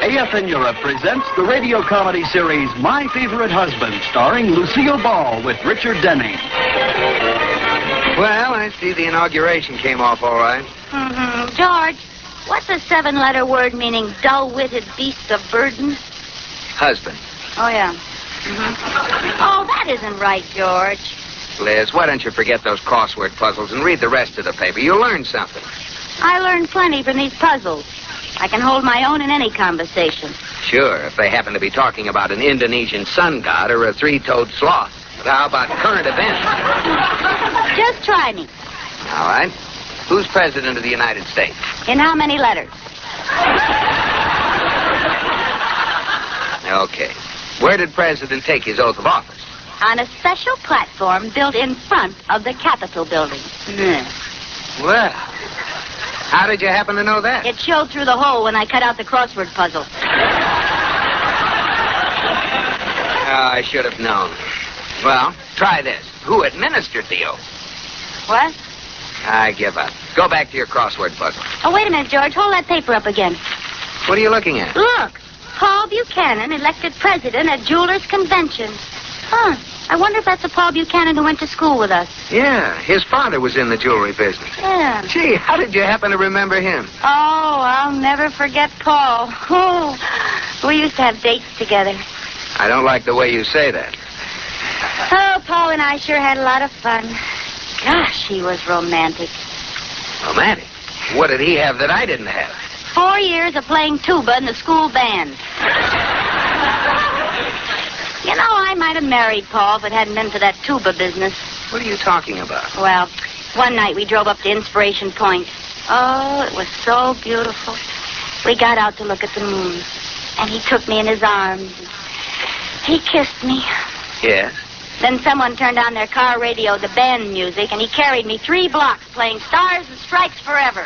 AF in Europe presents the radio comedy series My Favorite Husband, starring Lucille Ball with Richard Denning. Well, I see the inauguration came off all right. Mm-hmm. George, what's a 7-letter word meaning dull-witted beast of burden? Husband. Oh, yeah. Mm-hmm. Oh, that isn't right, George. Liz, why don't you forget those crossword puzzles and read the rest of the paper? You'll learn something. I learned plenty from these puzzles. I can hold my own in any conversation. Sure, if they happen to be talking about an Indonesian sun god or a 3-toed sloth. But how about current events? Just try me. All right. Who's president of the United States? In how many letters? Okay. Where did President take his oath of office? On a special platform built in front of the Capitol building. Well, how did you happen to know that? It showed through the hole when I cut out the crossword puzzle. Oh, I should have known. Well, try this. Who administered the oath? What? I give up. Go back to your crossword puzzle. Oh, wait a minute, George. Hold that paper up again. What are you looking at? Look. Paul Buchanan elected president at Jewelers Convention. Huh. I wonder if that's the Paul Buchanan who went to school with us. Yeah, his father was in the jewelry business. Yeah. Gee, how did you happen to remember him? Oh, I'll never forget Paul. Oh, we used to have dates together. I don't like the way you say that. Oh, Paul and I sure had a lot of fun. Gosh, he was romantic. Romantic? What did he have that I didn't have? 4 years of playing tuba in the school band. You know, I might have married Paul if it hadn't been for that tuba business. What are you talking about? Well, one night we drove up to Inspiration Point. Oh, it was so beautiful. We got out to look at the moon. And he took me in his arms. He kissed me. Yes? Then someone turned on their car radio, the band music, and he carried me 3 blocks playing Stars and Stripes Forever.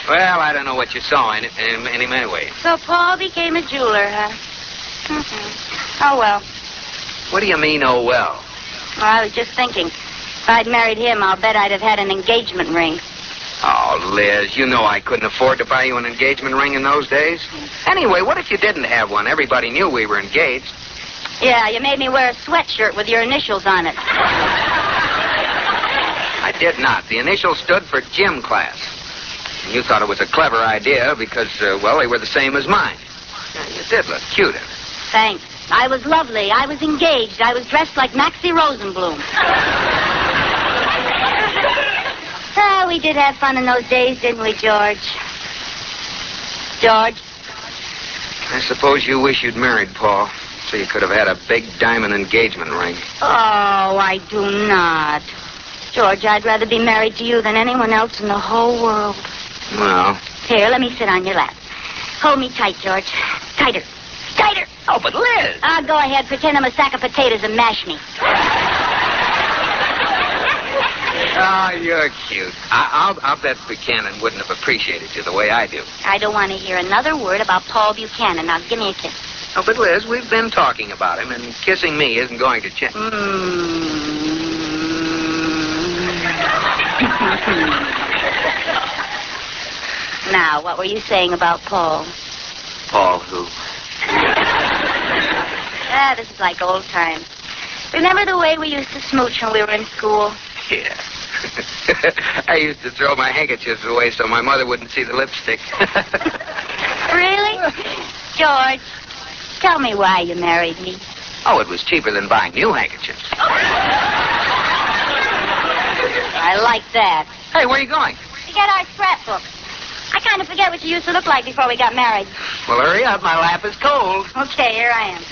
Well, I don't know what you saw in him anyway. So Paul became a jeweler, huh? Mm-hmm. Oh, well. What do you mean, oh, well? Well, I was just thinking. If I'd married him, I'll bet I'd have had an engagement ring. Oh, Liz, you know I couldn't afford to buy you an engagement ring in those days. Anyway, what if you didn't have one? Everybody knew we were engaged. Yeah, you made me wear a sweatshirt with your initials on it. I did not. The initials stood for gym class. And you thought it was a clever idea because, well, they were the same as mine. Yeah, you did look cute in it. Thanks. I was lovely. I was engaged. I was dressed like Maxie Rosenblum. Oh, we did have fun in those days, didn't we, George? George? I suppose you wish you'd married Paul, so you could have had a big diamond engagement ring. Oh, I do not. George, I'd rather be married to you than anyone else in the whole world. Well. Here, let me sit on your lap. Hold me tight, George. Tighter. Tighter. Oh, but Liz. Go ahead. Pretend I'm a sack of potatoes and mash me. Oh, you're cute. I'll bet Buchanan wouldn't have appreciated you the way I do. I don't want to hear another word about Paul Buchanan. Now, give me a kiss. Oh, but Liz, we've been talking about him, and kissing me isn't going to change. Now, what were you saying about Paul? Paul who? This is like old times. Remember the way we used to smooch when we were in school? Yeah. I used to throw my handkerchiefs away so my mother wouldn't see the lipstick. Really? George, tell me why you married me. Oh, it was cheaper than buying new handkerchiefs. I like that. Hey, where are you going? To get our scrapbook. I kind of forget what you used to look like before we got married. Well, hurry up. My lap is cold. Okay, here I am.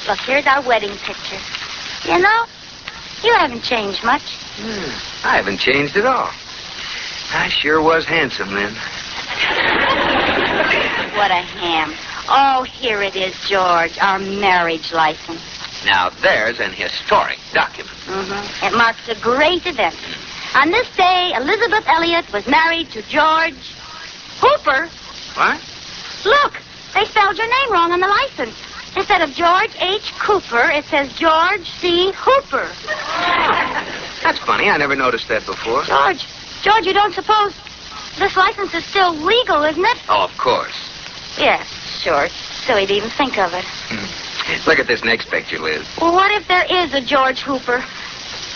Look, here's our wedding picture. You know, you haven't changed much. I haven't changed at all. I sure was handsome then. What a ham. Oh, here it is, George, our marriage license. Now, there's an historic document. Mm-hmm. It marks a great event. On this day, Elizabeth Elliot was married to George Hooper. What? Look, they spelled your name wrong on the license. Instead of George H. Cooper, it says George C. Hooper. That's funny. I never noticed that before. George, you don't suppose this license is still legal, isn't it? Oh, of course. Yes, sure. It's silly to even think of it. Look at this next picture, Liz. Well, what if there is a George Hooper?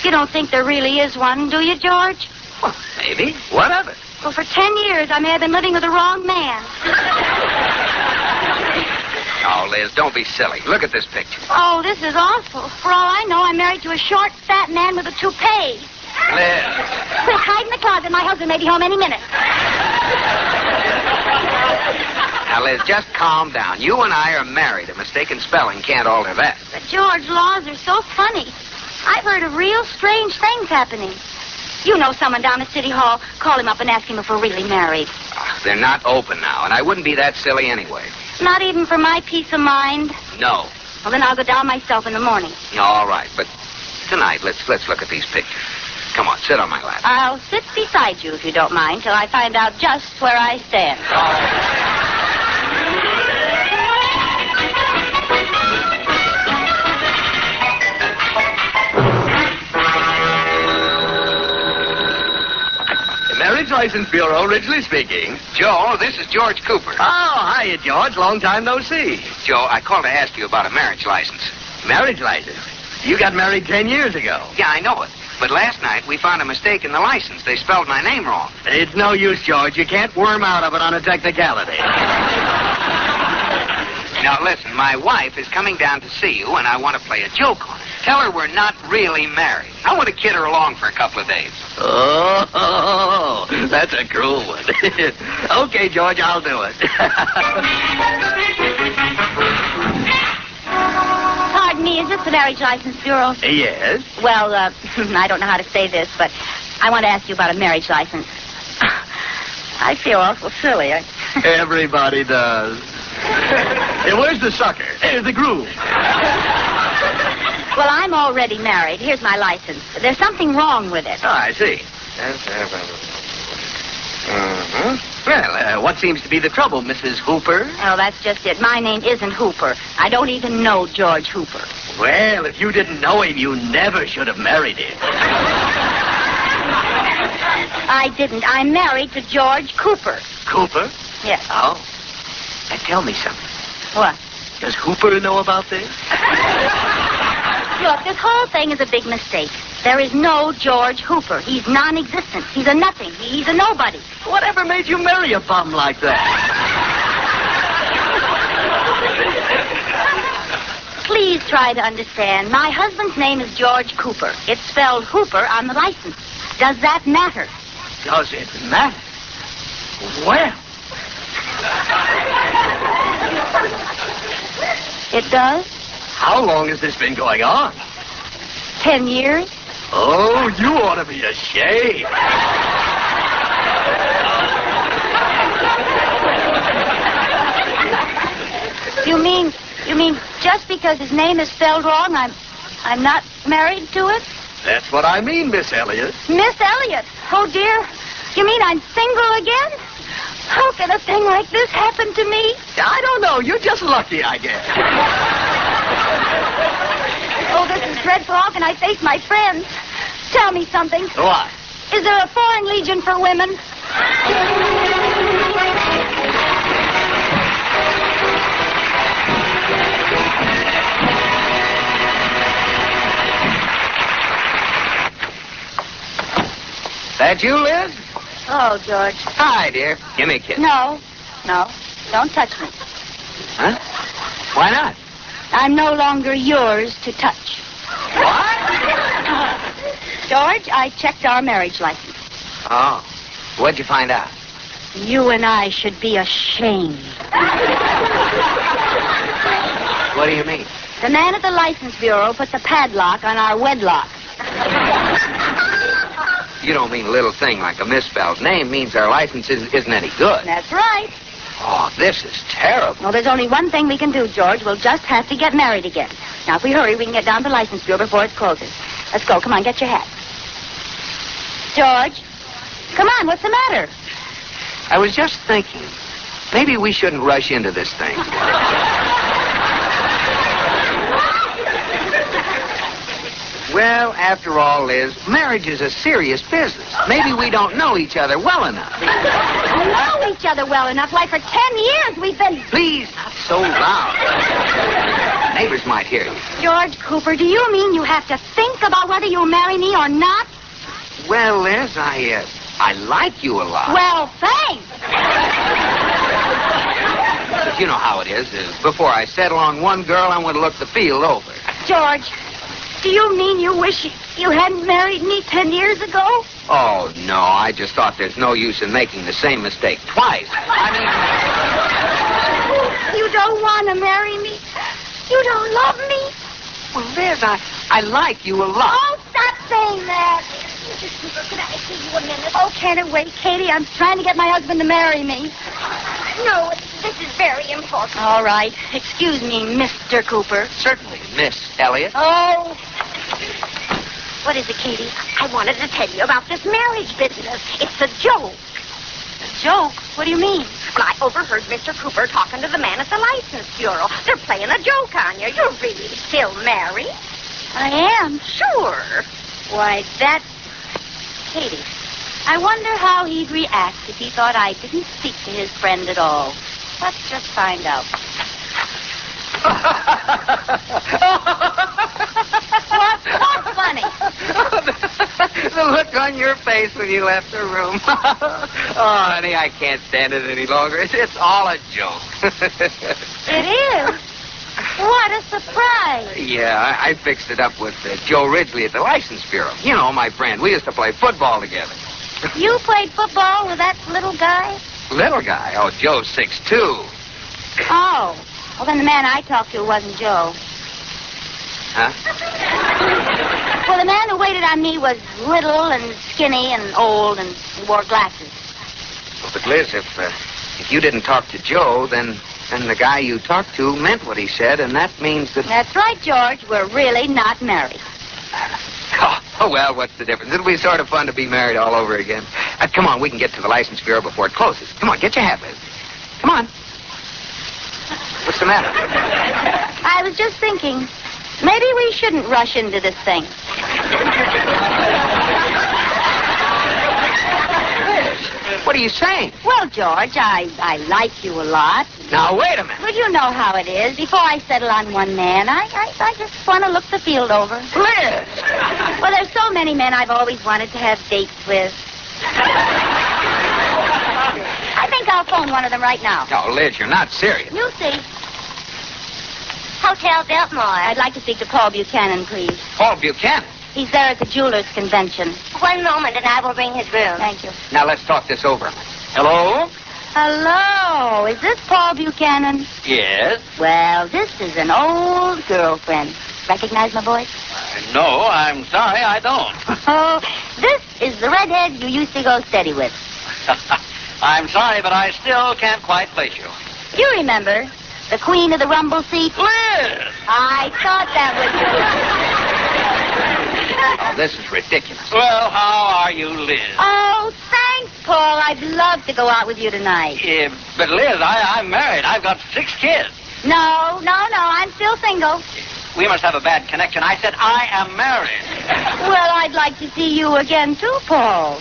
You don't think there really is one, do you, George? Well, maybe. What of it? Well, for 10 years, I may have been living with the wrong man. Oh, Liz, don't be silly. Look at this picture. Oh, this is awful. For all I know, I'm married to a short, fat man with a toupee. Liz. Quick, hide in the closet. My husband may be home any minute. Now, Liz, just calm down. You and I are married. A mistaken spelling can't alter that. But, George, laws are so funny. I've heard of real strange things happening. You know someone down at City Hall. Call him up and ask him if we're really married. They're not open now, and I wouldn't be that silly anyway. Not even for my peace of mind? No. Well, then I'll go down myself in the morning. All right, but tonight, let's look at these pictures. Come on, sit on my lap. I'll sit beside you, if you don't mind, till I find out just where I stand. Marriage License Bureau, Ridgely speaking. Joe, this is George Cooper. Oh, hiya, George. Long time no see. Joe, I called to ask you about a marriage license. Marriage license? You got married 10 years ago. Yeah, I know it. But last night, we found a mistake in the license. They spelled my name wrong. It's no use, George. You can't worm out of it on a technicality. Now, listen, my wife is coming down to see you, and I want to play a joke on her. Tell her we're not really married. I want to kid her along for a couple of days. Oh, that's a cruel one. Okay, George, I'll do it. Pardon me, is this the Marriage License Bureau? Yes? Well, I don't know how to say this, but I want to ask you about a marriage license. I feel awful silly. Everybody does. Hey, where's the sucker? There's the groom. Well, I'm already married. Here's my license. There's something wrong with it. Oh, I see. Well, what seems to be the trouble, Mrs. Hooper? Oh, that's just it. My name isn't Hooper. I don't even know George Hooper. Well, if you didn't know him, you never should have married him. I didn't. I'm married to George Cooper. Cooper? Yes. Oh. Now, tell me something. What? Does Hooper know about this? Look, this whole thing is a big mistake. There is no George Hooper. He's non-existent. He's a nothing. He's a nobody. Whatever made you marry a bum like that? Please try to understand. My husband's name is George Cooper. It's spelled Hooper on the license. Does that matter? Does it matter? Well. It does? How long has this been going on? 10 years. Oh, you ought to be ashamed. You mean just because his name is spelled wrong, I'm not married to it? That's what I mean, Miss Elliott. Miss Elliott? Oh, dear. You mean I'm single again? How can a thing like this happen to me? I don't know. You're just lucky, I guess. Oh, this is dreadful. How can I face my friends? Tell me something. What? Is there a foreign legion for women? That you, Liz? Oh, George. Hi, dear. Give me a kiss. No. Don't touch me. Huh? Why not? I'm no longer yours to touch. What? George, I checked our marriage license. Oh. What'd you find out? You and I should be ashamed. What do you mean? The man at the license bureau put the padlock on our wedlock. You don't mean a little thing like a misspelled name means our license isn't any good. That's right. Oh, this is terrible. Well, there's only one thing we can do, George. We'll just have to get married again. Now, if we hurry, we can get down to the license bureau before it closes. Let's go. Come on, get your hat. George, come on. What's the matter? I was just thinking, maybe we shouldn't rush into this thing. Well, after all, Liz, marriage is a serious business. Maybe we don't know each other well enough. We know each other well enough. Like for 10 years we've been... Please, not so loud. Neighbors might hear you. George Cooper, do you mean you have to think about whether you'll marry me or not? Well, Liz, I like you a lot. Well, thanks. But you know how it is. Before I settle on one girl, I want to look the field over. George, do you mean you wish you hadn't married me 10 years ago? Oh, no, I just thought there's no use in making the same mistake twice. You don't want to marry me? You don't love me? Well, Liz, I like you a lot. Oh, stop saying that. Could I see you a minute? Oh, can't it wait, Katie? I'm trying to get my husband to marry me. No, this is very important. All right. Excuse me, Mr. Cooper. Certainly, Miss Elliott. Oh. What is it, Katie? I wanted to tell you about this marriage business. It's a joke. A joke? What do you mean? Well, I overheard Mr. Cooper talking to the man at the License Bureau. They're playing a joke on you. You're really still married. I am? Sure. Why, that's... Katie, I wonder how he'd react if he thought I didn't speak to his friend at all. Let's just find out. What's funny? The look on your face when you left the room. Oh, honey, I can't stand it any longer. It's all a joke. It is? What a surprise. Yeah, I fixed it up with Joe Ridgely at the License Bureau. You know, my friend. We used to play football together. You played football with that little guy? Little guy? Oh, Joe's 6'2". Oh. Well, then the man I talked to wasn't Joe. Huh? Well, the man who waited on me was little and skinny and old and wore glasses. Well, but Liz, if you didn't talk to Joe, then the guy you talked to meant what he said, and that means that... That's right, George. We're really not married. Oh, well, what's the difference? It'll be sort of fun to be married all over again. Come on, we can get to the License Bureau before it closes. Come on, get your hat, Liz. Come on. What's the matter? I was just thinking, maybe we shouldn't rush into this thing. What are you saying? Well, George, I like you a lot. Now, wait a minute. Well, you know how it is. Before I settle on one man, I just want to look the field over. Liz! Well, there's so many men I've always wanted to have dates with. I think I'll phone one of them right now. Oh, Liz, you're not serious. You'll see. Hotel Biltmore. I'd like to speak to Paul Buchanan, please. Paul Buchanan? He's there at the jeweler's convention. One moment, and I will bring his room. Thank you. Now, let's talk this over. Hello? Hello. Is this Paul Buchanan? Yes? Well, this is an old girlfriend. Recognize my voice? No, I'm sorry, I don't. Oh, this is the redhead you used to go steady with. I'm sorry, but I still can't quite place you. You remember, the queen of the rumble seat? Liz! I thought that was you. Oh, this is ridiculous. Well, how are you, Liz? Oh, thanks, Paul. I'd love to go out with you tonight. But, Liz, I'm married. I've got 6 kids. No, I'm still single. We must have a bad connection. I said I am married. Well, I'd like to see you again, too, Paul.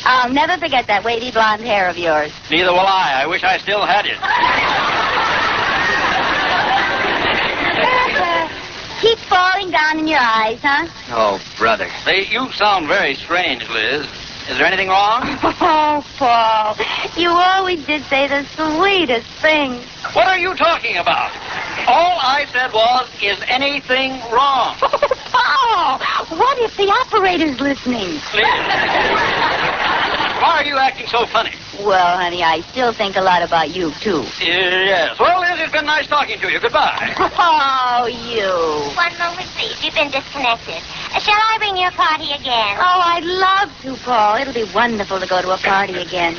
I'll never forget that wavy blonde hair of yours. Neither will I. I wish I still had it. Keep falling down in your eyes, huh? Oh, brother. Say, you sound very strange, Liz. Is there anything wrong? Oh, Paul, you always did say the sweetest things. What are you talking about? All I said was, is anything wrong? Paul, what if the operator's listening? Liz, why are you acting so funny? Well, honey, I still think a lot about you, too. Yes. Well, Liz, it's been nice talking to you. Goodbye. Oh, you. One moment, please. You've been disconnected. Shall I bring your party again? Oh, I'd love to, Paul. It'll be wonderful to go to a party again.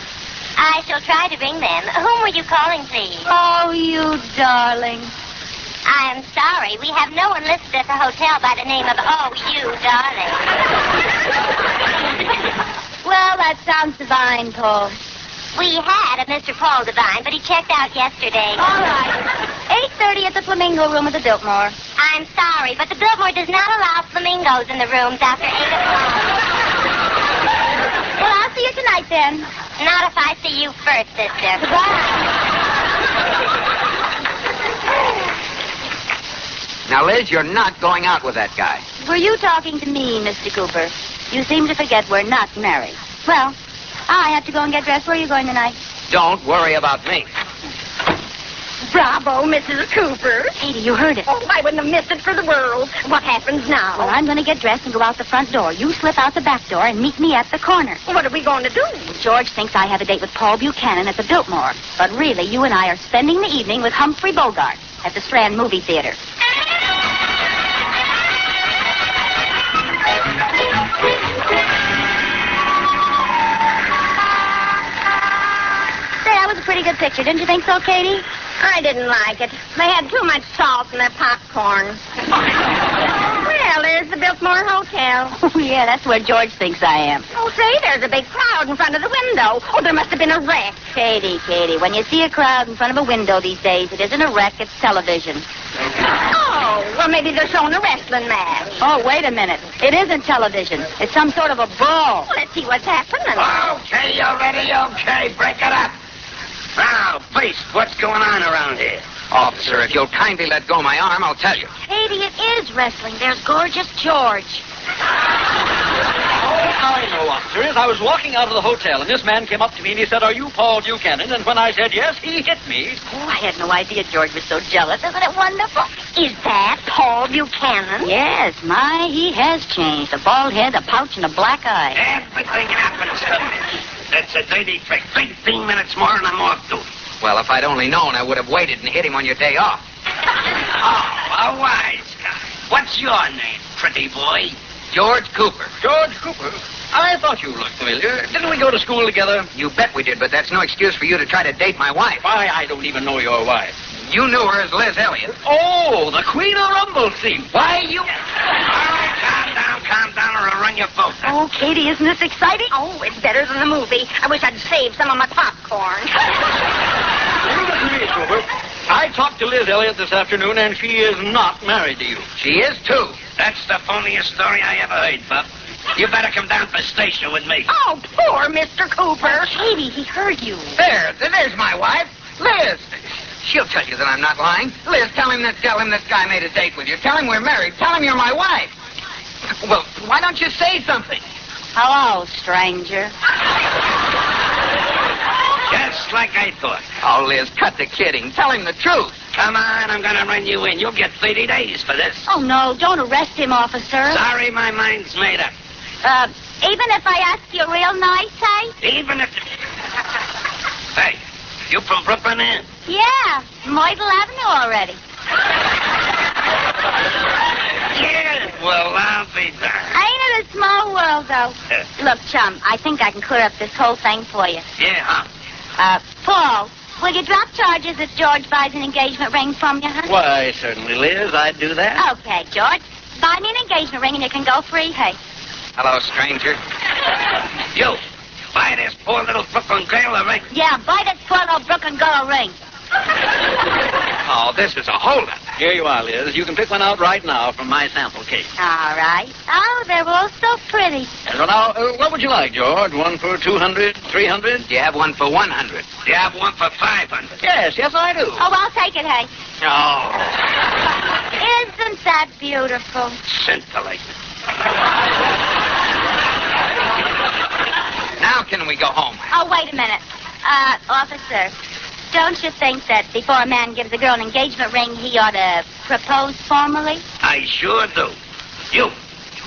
I shall try to bring them. Whom were you calling, please? Oh, you darling. I am sorry. We have no one listed at the hotel by the name of Oh, you darling. Well, that sounds divine, Paul. We had a Mr. Paul Devine, but he checked out yesterday. All right. 8:30 at the Flamingo Room at the Biltmore. I'm sorry, but the Biltmore does not allow flamingos in the rooms after 8 o'clock. Well, I'll see you tonight, then. Not if I see you first, sister. Goodbye. Now, Liz, you're not going out with that guy. Were you talking to me, Mr. Cooper? You seem to forget we're not married. Well, I have to go and get dressed. Where are you going tonight? Don't worry about me. Bravo, Mrs. Cooper. Katie, you heard it. Oh, I wouldn't have missed it for the world. What happens now? Well, I'm going to get dressed and go out the front door. You slip out the back door and meet me at the corner. What are we going to do? George thinks I have a date with Paul Buchanan at the Biltmore. But really, you and I are spending the evening with Humphrey Bogart at the Strand Movie Theater. That was a pretty good picture. Didn't you think so, Katie? I didn't like it. They had too much salt in their popcorn. Well, there's the Biltmore Hotel. Oh, yeah, that's where George thinks I am. Oh, say, there's a big crowd in front of the window. Oh, there must have been a wreck. Katie, when you see a crowd in front of a window these days, it isn't a wreck, it's television. Oh, well, maybe they're showing a wrestling match. Oh, wait a minute. It isn't television. It's some sort of a brawl. Let's see what's happening. Okay, you ready? Okay, break it up. Now, Beast, what's going on around here? Officer, if you'll kindly let go my arm, I'll tell you. Katie, it is wrestling. There's gorgeous George. I know, officers. I was walking out of the hotel, and this man came up to me, and he said, "Are you Paul Buchanan?" And when I said yes, he hit me. Oh, I had no idea George was so jealous. Isn't it wonderful? Is that Paul Buchanan? Yes, my, he has changed. A bald head, a pouch, and a black eye. Everything happens to me. That's a dirty trick. 15 minutes more and I'm off duty. Well, if I'd only known, I would have waited and hit him on your day off. Oh, a wise guy. What's your name, pretty boy? George Cooper. George Cooper? I thought you looked familiar. Didn't we go to school together? You bet we did, but that's no excuse for you to try to date my wife. Why, I don't even know your wife. You knew her as Liz Elliott. Oh, the Queen of Rumble Scene. Why, you... All right, calm down, or I'll run your boat. Oh, Katie, isn't this exciting? Oh, it's better than the movie. I wish I'd saved some of my popcorn. I talked to Liz Elliott this afternoon, and she is not married to you. She is, too. That's the phoniest story I ever heard, Bub. You better come down to the station with me. Oh, poor Mr. Cooper. Katie, he heard you. There's my wife, Liz. She'll tell you that I'm not lying. Liz, tell him this guy made a date with you. Tell him we're married. Tell him you're my wife. Well, why don't you say something? Hello, stranger. Just like I thought. Oh, Liz, cut the kidding. Tell him the truth. Come on, I'm going to run you in. You'll get 30 days for this. Oh, no, don't arrest him, officer. Sorry, my mind's made up. Even if I ask you real nice, hey? Even if... Hey, you from Brooklyn, eh? Yeah, Myrtle Avenue already. Yeah, well, I'll be darned. Ain't it a small world, though? Look, chum, I think I can clear up this whole thing for you. Yeah, huh? Paul, will you drop charges if George buys an engagement ring from you, huh? Why, certainly, Liz, I'd do that. Okay, George. Buy me an engagement ring and you can go free, hey? Hello, stranger. You, buy this poor little Brooklyn girl a ring. Yeah, buy that poor little Brooklyn girl a ring. Oh, this is a holdup. Here you are, Liz. You can pick one out right now from my sample case. All right. Oh, they're all so pretty. So now, what would you like, George? One for 200, 300? Do you have one for 100? You have one for 500. Yes, I do. Oh, I'll take it, hey. Oh, Isn't that beautiful? scintillating. Now can we go home? Oh, wait a minute. Officer, don't you think that before a man gives a girl an engagement ring, he ought to propose formally? I sure do. You,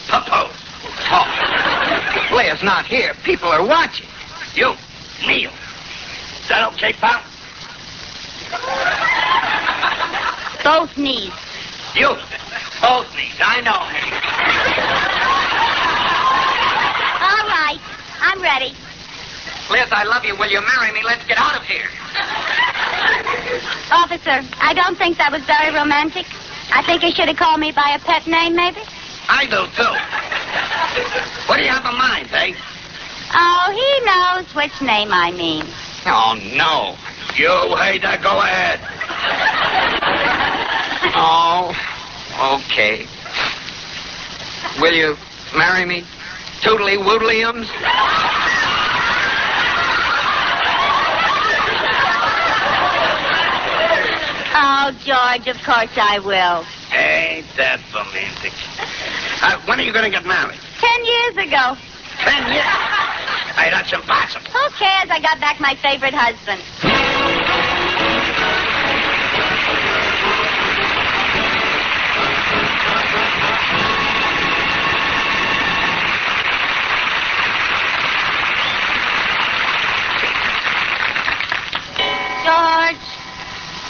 propose. Oh, Liz not here. People are watching. You, kneel. Is that okay, pal? Both knees. You, both knees. I know. All right. I'm ready. Liz, I love you. Will you marry me? Let's get out of here. Officer, I don't think that was very romantic. I think he should have called me by a pet name, maybe. I do, too. What do you have in mind, eh? Oh, he knows which name I mean. Oh, no. You hater, go ahead. Oh, okay. Will you marry me? Tootly woodliums? Oh, George, of course I will. Ain't that romantic? When are you going to get married? 10 years ago. 10 years? Hey, that's impossible. Who cares? I got back my favorite husband. George.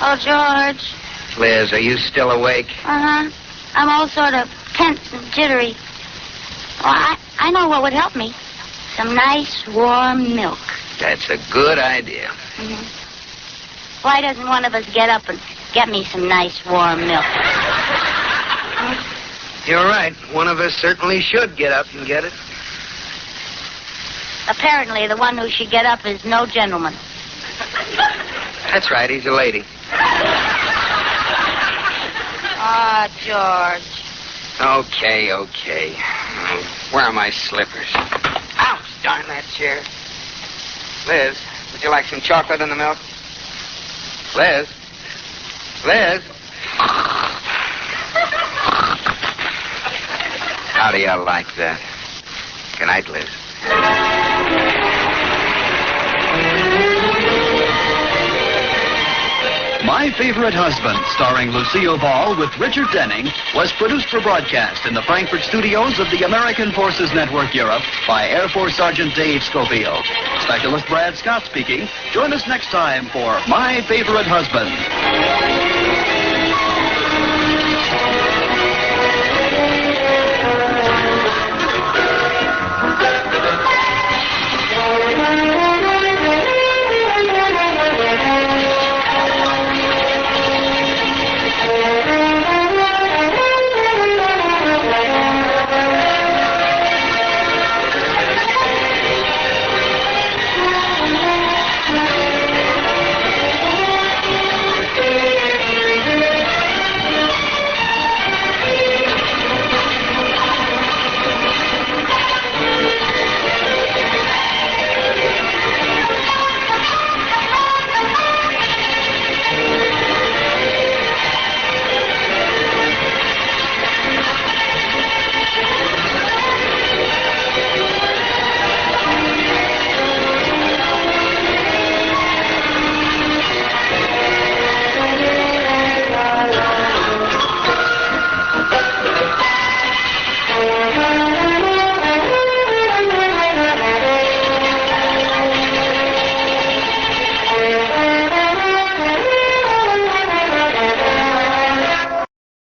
Oh, George. Liz, are you still awake? Uh-huh. I'm all sort of tense and jittery. Well, I know what would help me. Some nice, warm milk. That's a good idea. Mm-hmm. Why doesn't one of us get up and get me some nice, warm milk? You're right. One of us certainly should get up and get it. Apparently, the one who should get up is no gentleman. That's right. He's a lady. Ah, George. Okay. Where are my slippers? Ouch, darn that chair. Liz, would you like some chocolate in the milk? Liz? Liz? How do you like that? Good night, Liz. My Favorite Husband, starring Lucille Ball with Richard Denning, was produced for broadcast in the Frankfurt studios of the American Forces Network Europe by Air Force Sergeant Dave Schofield. Specialist Brad Scott speaking. Join us next time for My Favorite Husband.